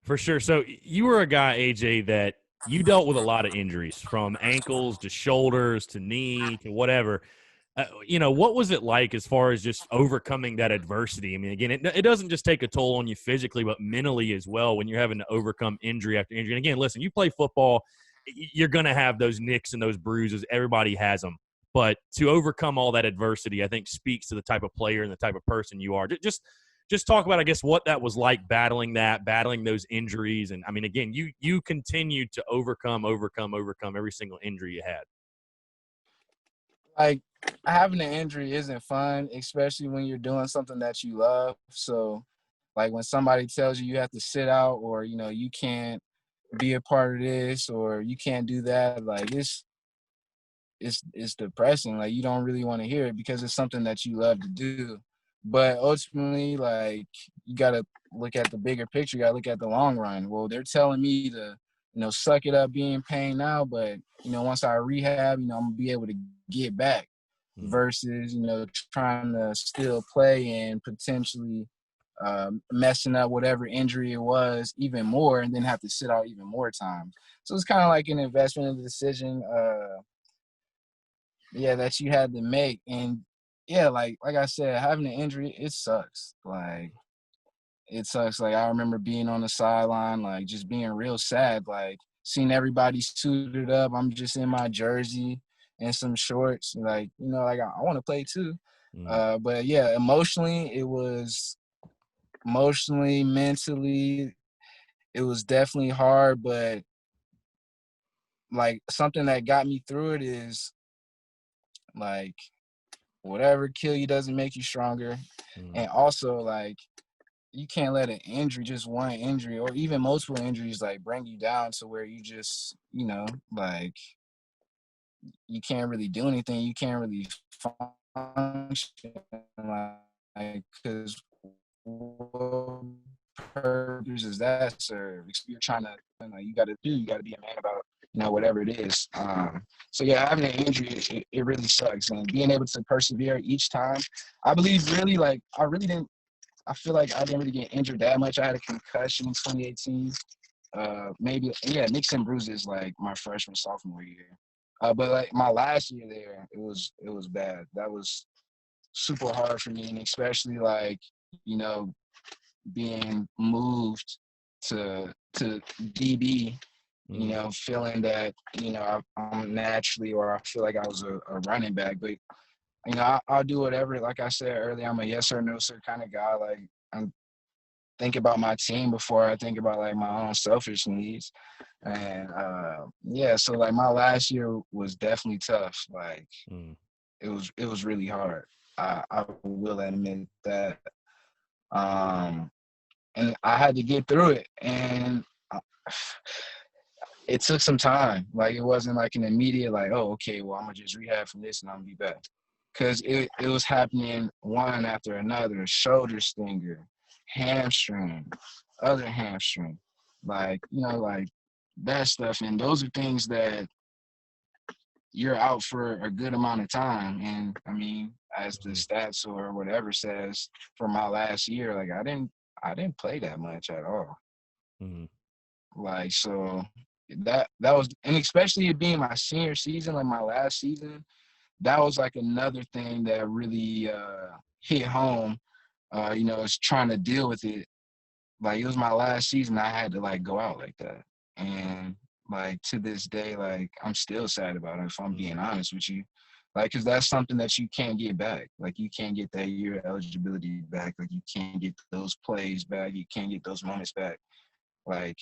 For sure. So you were a guy, AJ, that you dealt with a lot of injuries, from ankles to shoulders to knee to whatever. What was it like as far as just overcoming that adversity? I mean, again, it doesn't just take a toll on you physically, but mentally as well when you're having to overcome injury after injury. And again, listen, you play football, you're going to have those nicks and those bruises. Everybody has them. But to overcome all that adversity, I think speaks to the type of player and the type of person you are. Just talk about, I guess, what that was like battling those injuries. And, I mean, again, you continued to overcome every single injury you had. Like, having an injury isn't fun, especially when you're doing something that you love. So, like, when somebody tells you have to sit out or, you can't be a part of this or you can't do that, like, it's depressing. Like, you don't really want to hear it because it's something that you love to do. But ultimately, like, you got to look at the bigger picture. You got to look at the long run. Well, they're telling me to, suck it up, be in pain now. But, once I rehab, I'm going to be able to get back versus, trying to still play and potentially messing up whatever injury it was even more and then have to sit out even more time. So it's kind of like an investment in the decision that you had to make. And yeah, like I said, having an injury, it sucks. Like, it sucks. Like, I remember being on the sideline, like, just being real sad, like, seeing everybody suited up. I'm just in my jersey and some shorts. Like, like, I want to play too. But yeah, emotionally, mentally, it was definitely hard. But like, something that got me through it is, like, whatever kill you doesn't make you stronger. And also, like, you can't let an injury, just one injury or even multiple injuries, like, bring you down to where you just, like, you can't really do anything. You can't really function, like, because what purpose is that serve? You're trying to, you got to be a man about, whatever it is. So yeah, having an injury, it really sucks. And being able to persevere each time, I believe really, like, I feel like I didn't really get injured that much. I had a concussion in 2018. Maybe, yeah, nicks and bruises, like, my freshman, sophomore year. But, like, my last year there, it was bad. That was super hard for me, and especially, like, being moved to DB, feeling that, I'm naturally, or I feel like I was a running back, but I'll do whatever. Like I said earlier, I'm a yes or no sir kind of guy. Like, I'm think about my team before I think about, like, my own selfish needs. And yeah, so, like, my last year was definitely tough. Like, it was really hard. I will admit that. And I had to get through it, and it took some time. Like, it wasn't like an immediate, like, oh, okay, well, I'm gonna just rehab from this and I'm gonna be back. Because it was happening one after another: shoulder stinger, hamstring, other hamstring, like, like that stuff. And those are things that you're out for a good amount of time. And I mean, as the stats or whatever says, for my last year, like, I didn't play that much at all. Like, so that was, and especially it being my senior season, like my last season, that was like another thing that really hit home. Is trying to deal with it. Like, it was my last season, I had to, like, go out like that. And, like, to this day, like, I'm still sad about it, if I'm being honest with you. Like, because that's something that you can't get back. Like, you can't get that year eligibility back. Like, you can't get those plays back. You can't get those moments back. Like,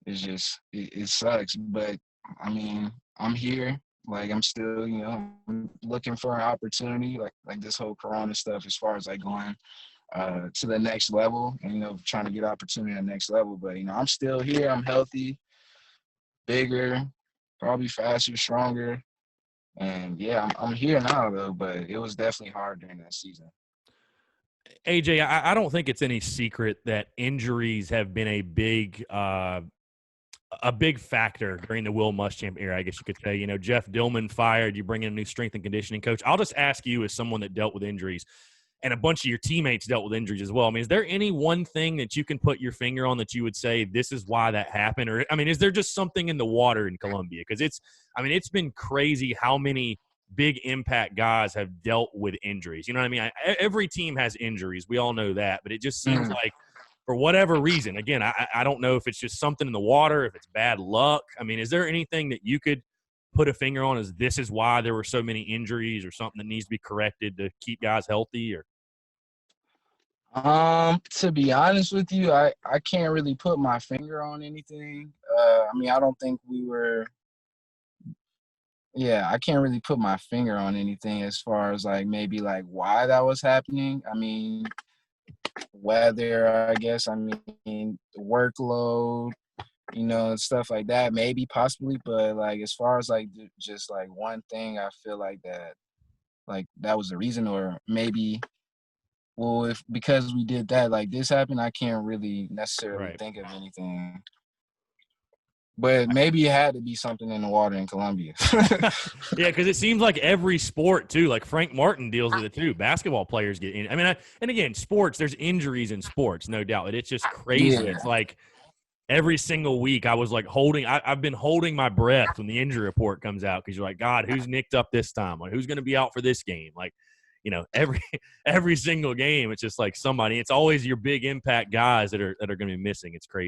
it's just, it sucks. But, I mean, I'm here. Like, I'm still, I'm looking for an opportunity, like this whole Corona stuff, as far as, like, going to the next level and, trying to get opportunity at the next level. But, I'm still here. I'm healthy, bigger, probably faster, stronger. And yeah, I'm here now though, but it was definitely hard during that season. AJ, I don't think it's any secret that injuries have been a big factor during the Will Muschamp era, I guess you could say. Jeff Dillman fired, you bring in a new strength and conditioning coach. I'll just ask you, as someone that dealt with injuries, and a bunch of your teammates dealt with injuries as well. I mean, is there any one thing that you can put your finger on that you would say this is why that happened? Or, I mean, is there just something in the water in Columbia? Because it's been crazy how many big impact guys have dealt with injuries. You know what I mean? Every team has injuries. We all know that. But it just seems like for whatever reason, again, I don't know if it's just something in the water, if it's bad luck. I mean, is there anything that you could put a finger on as this is why there were so many injuries or something that needs to be corrected to keep guys healthy? Or To be honest with you, I can't really put my finger on anything. I mean, I don't think we were. Yeah, I can't really put my finger on anything as far as like maybe like why that was happening. I mean, weather, I guess. I mean, workload, and stuff like that. Maybe possibly, but like as far as like just like one thing, I feel like that was the reason, or maybe. Well, if because we did that, like this happened, I can't really necessarily right. think of anything. But maybe it had to be something in the water in Colombia. Yeah, because it seems like every sport too. Like Frank Martin deals with it too. Basketball players get in. I mean, and again, sports. There's injuries in sports, no doubt. But it's just crazy. Yeah. It's like every single week I was like I've been holding my breath when the injury report comes out because you're like, God, who's nicked up this time? Like, who's going to be out for this game? Like, every single game, it's just like somebody. It's always your big impact guys that are going to be missing. It's crazy.